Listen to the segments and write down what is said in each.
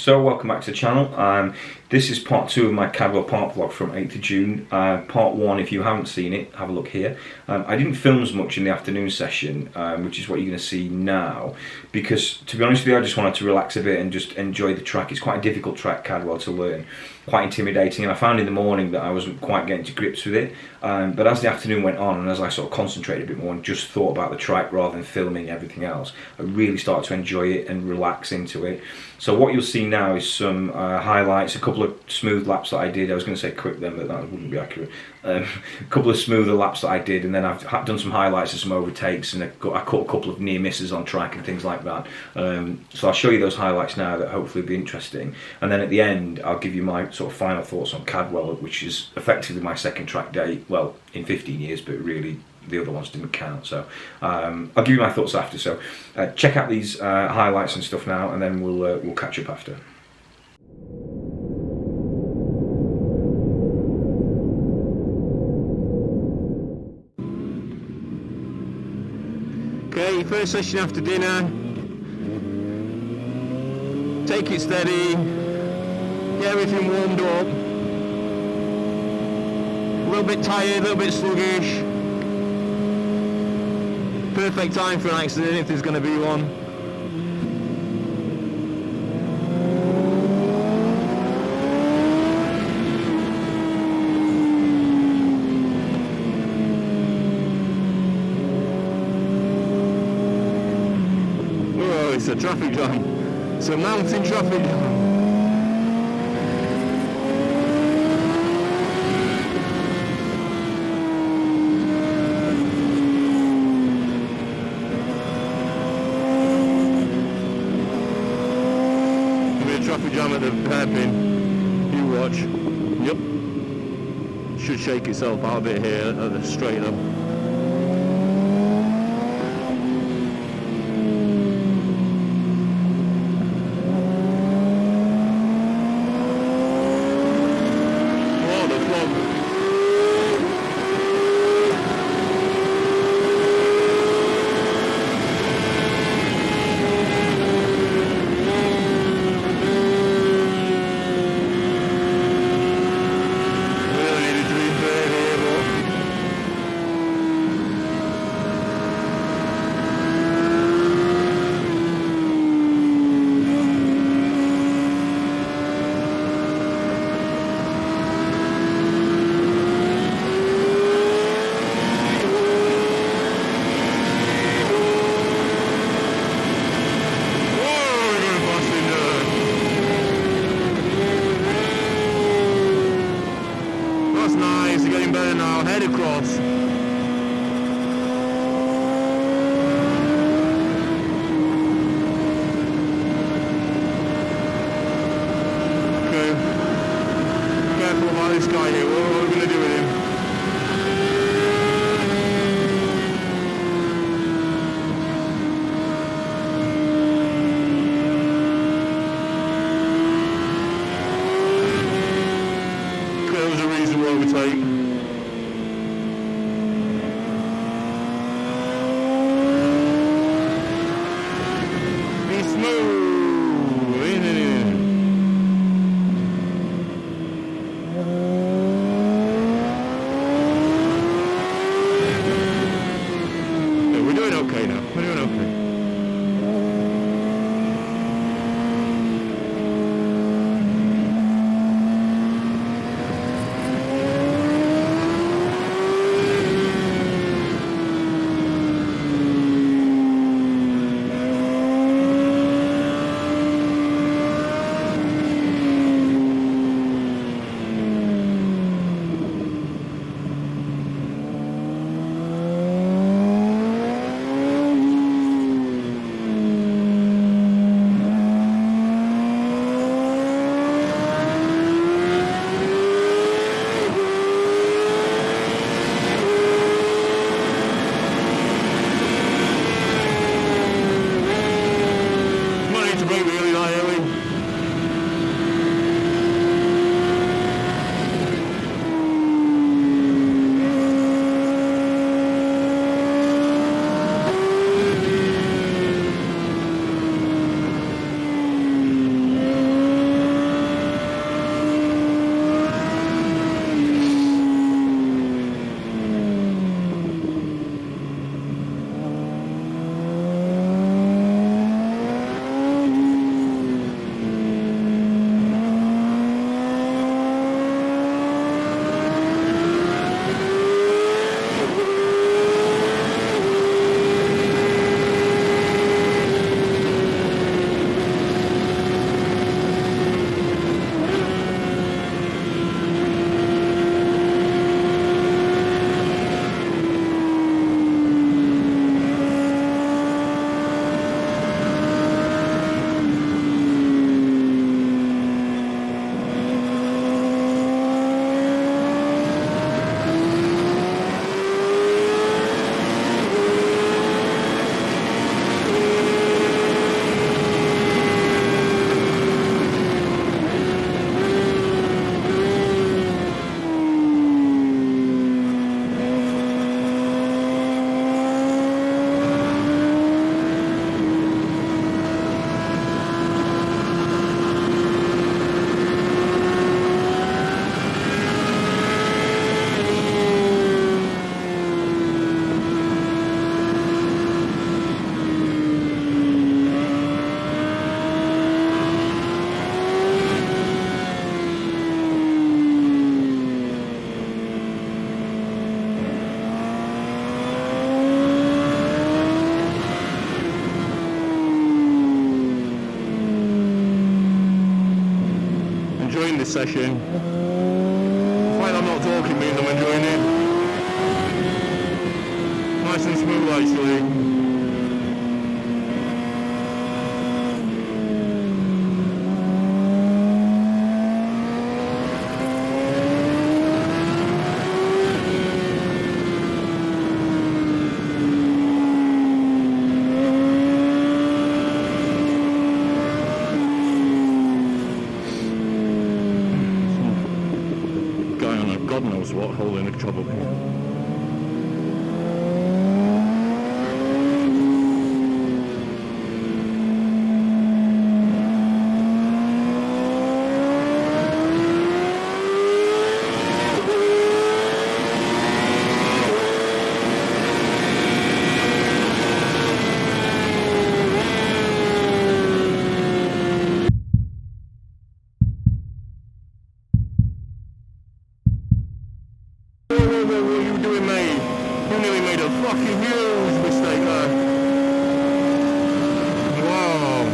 So welcome back to the channel. This is part 2 of my Cadwell Park vlog from 8th of June. Part 1, if you haven't seen it, have a look here. I didn't film as much in the afternoon session, which is what you're going to see now, because to be honest with you, I just wanted to relax a bit and just enjoy the track. It's quite a difficult track, Cadwell, to learn, quite intimidating, and I found in the morning that I wasn't quite getting to grips with it. But as the afternoon went on, and as I sort of concentrated a bit more and just thought about the track rather than filming everything else, I really started to enjoy it and relax into it. So what you'll see now is some highlights, a couple of smooth laps that I did. I was going to say quick then, but that wouldn't be accurate. A couple of smoother laps that I did, and then I've done some highlights of some overtakes, and I caught a couple of near misses on track and things like that. So I'll show you those highlights now that hopefully will be interesting. And then at the end, I'll give you my sort of final thoughts on Cadwell, which is effectively my second track day, well, in 15 years, but really the other ones didn't count. So I'll give you my thoughts after. So check out these highlights and stuff now, and then we'll catch up after. Okay, first session after dinner. Take it steady, get everything warmed up. A little bit tired, a little bit sluggish. Perfect time for an accident if there's going to be one. Whoa, it's a traffic jam. It's a mountain traffic jam. Traffic jam at the hairpin. You watch. Yep. Should shake itself out a bit here at the straight up. Oh, the fog. session. The fact I'm not talking means I'm enjoying it. Nice and smooth actually. God knows what hole in the trouble. What are you doing, mate? You nearly made a fucking huge mistake there. Wow.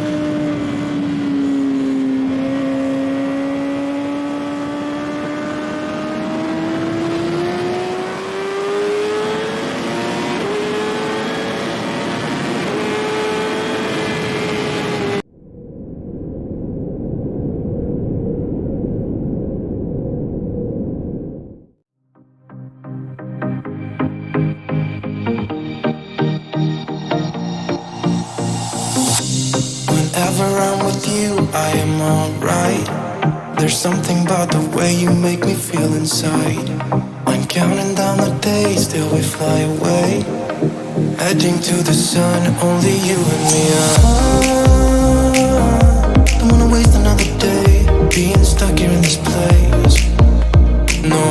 Whenever I'm with you, I am alright. There's something about the way you make me feel inside. I'm counting down the days till we fly away, heading to the sun, only you and me. Don't wanna waste another day being stuck here in this place. No,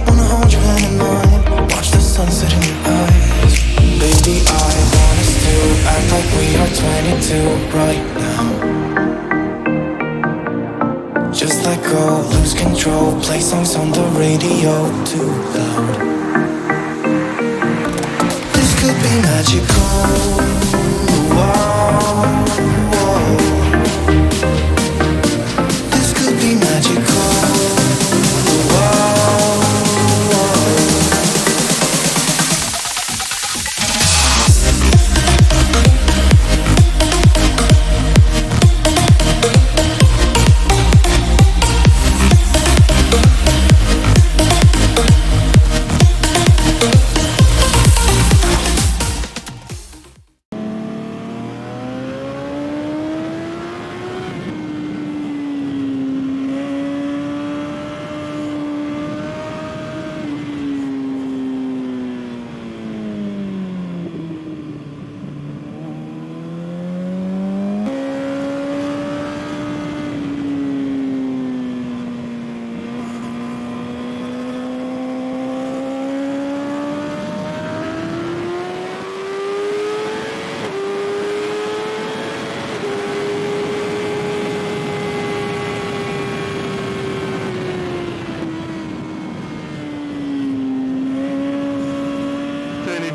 wanna hold your hand in mine, watch the sunset in your eyes. Baby, I want us to act like we are 22 right now. Just let go, lose control, play songs on the radio too loud. This could be magical. Whoa, whoa. This could be magical. Whoa, whoa.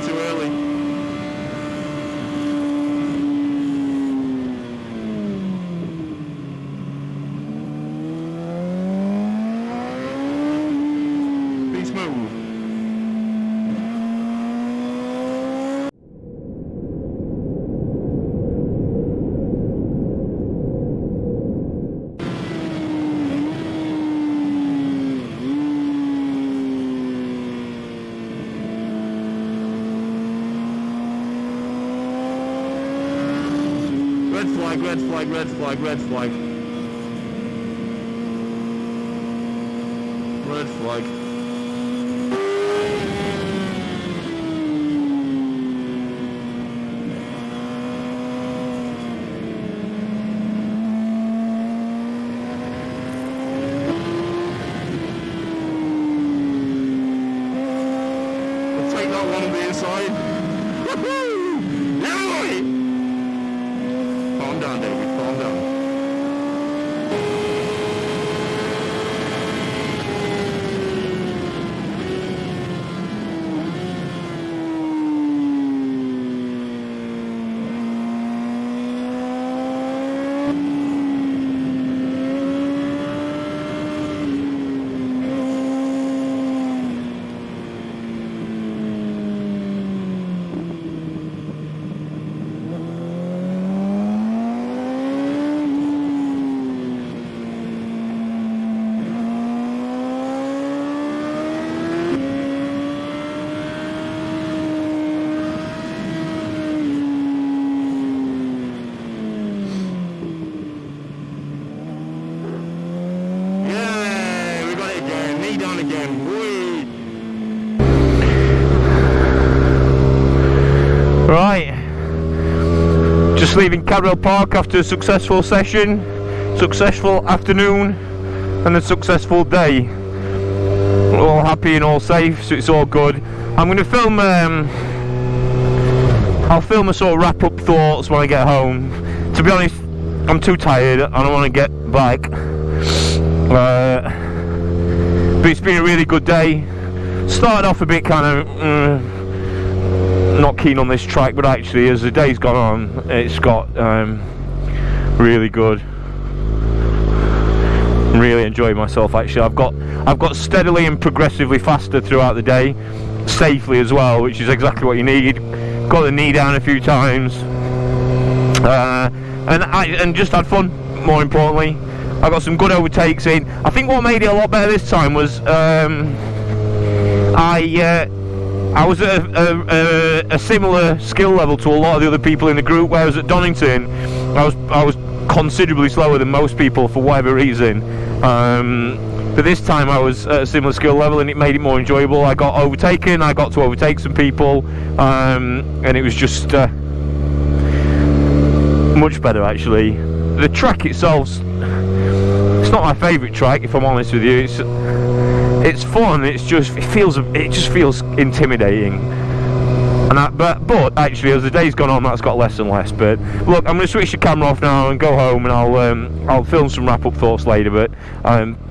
Too early. Be smooth. Red flag, red flag, red flag, red flag. Red flag. We'll take that one on the inside. Woohoo! Yeah! Calm down, David, calm down. Just leaving Cadwell Park after a successful session, successful afternoon, and a successful day. We're all happy and all safe, so it's all good. I'm going to film, I'll film a sort of wrap up thoughts when I get home. To be honest, I'm too tired, I don't want to get back. But it's been a really good day. Started off a bit kind of not keen on this track, but actually as the day's gone on, it's got really good. I'm really enjoying myself actually. I've got steadily and progressively faster throughout the day, safely as well, which is exactly what you need. Got the knee down a few times, and just had fun. More importantly, I got some good overtakes in. I think what made it a lot better this time was I was at a similar skill level to a lot of the other people in the group, whereas at Donington I was considerably slower than most people for whatever reason. But this time I was at a similar skill level, and it made it more enjoyable. I got overtaken, I got to overtake some people, and it was just much better actually. The track itself's, it's not my favourite track if I'm honest with you. It's fun. It just feels intimidating. And but actually, as the day's gone on, that's got less and less. But look, I'm going to switch the camera off now and go home, and I'll film some wrap up thoughts later. But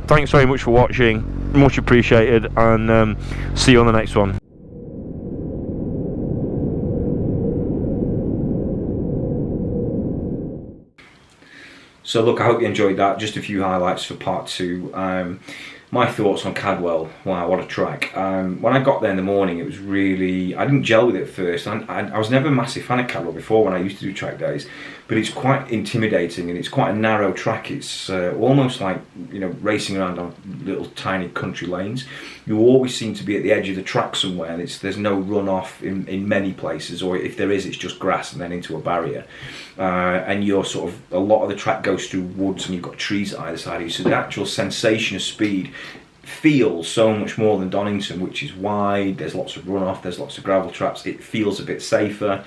thanks very much for watching, much appreciated, and see you on the next one. So look, I hope you enjoyed that. Just a few highlights for part 2. My thoughts on Cadwell. Wow, what a track. When I got there in the morning, it was really, I didn't gel with it at first. I was never a massive fan of Cadwell before when I used to do track days, but it's quite intimidating, and it's quite a narrow track. It's almost like, you know, racing around on little tiny country lanes. You always seem to be at the edge of the track somewhere, and there's no runoff in many places, or if there is, it's just grass and then into a barrier. And you're sort of, a lot of the track goes through woods, and you've got trees at either side of you, so the actual sensation of speed feels so much more than Donington, which is wide, there's lots of runoff, there's lots of gravel traps, it feels a bit safer.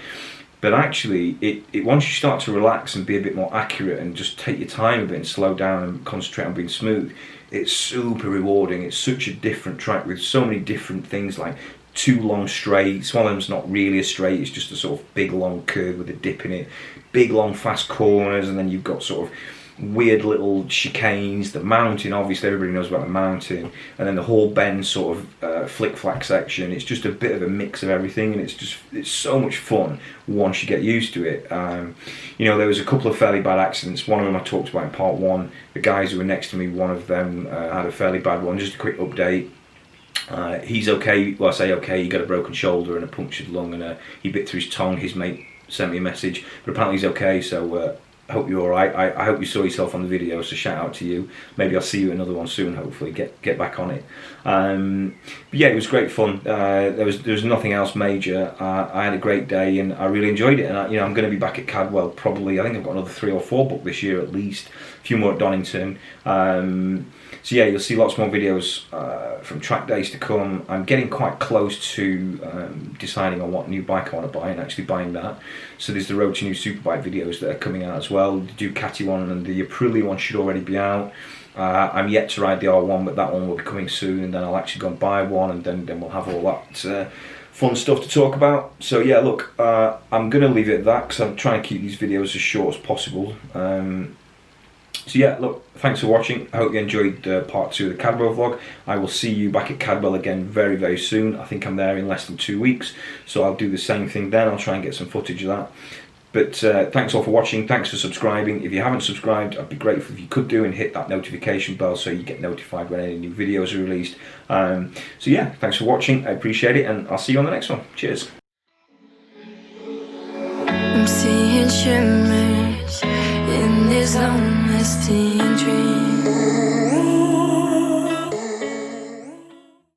But actually, it once you start to relax and be a bit more accurate and just take your time a bit and slow down and concentrate on being smooth, it's super rewarding. It's such a different track with so many different things, like 2 long straights. One of them's not really a straight, it's just a sort of big long curve with a dip in it. Big long fast corners, and then you've got sort of weird little chicanes, the mountain, obviously everybody knows about the mountain, and then the whole bend sort of flick-flack section. It's just a bit of a mix of everything, and it's so much fun once you get used to it. You know, there was a couple of fairly bad accidents. One of them I talked about in part 1. The guys who were next to me, one of them had a fairly bad one. Just a quick update. He's okay. Well, I say okay, he got a broken shoulder and a punctured lung, and he bit through his tongue. His mate sent me a message, but apparently he's okay, so I hope you're alright. I hope you saw yourself on the video, so shout out to you. Maybe I'll see you another one soon, hopefully, get back on it. But yeah, it was great fun. There was nothing else major. I had a great day, and I really enjoyed it, and I'm going to be back at Cadwell probably. I think I've got another 3 or 4 booked this year at least, a few more at Donington. So yeah, you'll see lots more videos from track days to come. I'm getting quite close to deciding on what new bike I want to buy and actually buying that. So there's the Road to New Superbike videos that are coming out as well. The Ducati one and the Aprilia one should already be out. I'm yet to ride the R1, but that one will be coming soon, and then I'll actually go and buy one, and then we'll have all that fun stuff to talk about. So yeah, look, I'm going to leave it at that because I'm trying to keep these videos as short as possible. So yeah, look, thanks for watching. I hope you enjoyed part 2 of the Cadwell vlog. I will see you back at Cadwell again very, very soon. I think I'm there in less than 2 weeks, so I'll do the same thing then. I'll try and get some footage of that. But thanks all for watching, thanks for subscribing. If you haven't subscribed, I'd be grateful if you could do and hit that notification bell so you get notified when any new videos are released. So yeah, thanks for watching, I appreciate it, and I'll see you on the next one. Cheers. I'm seeing shimmer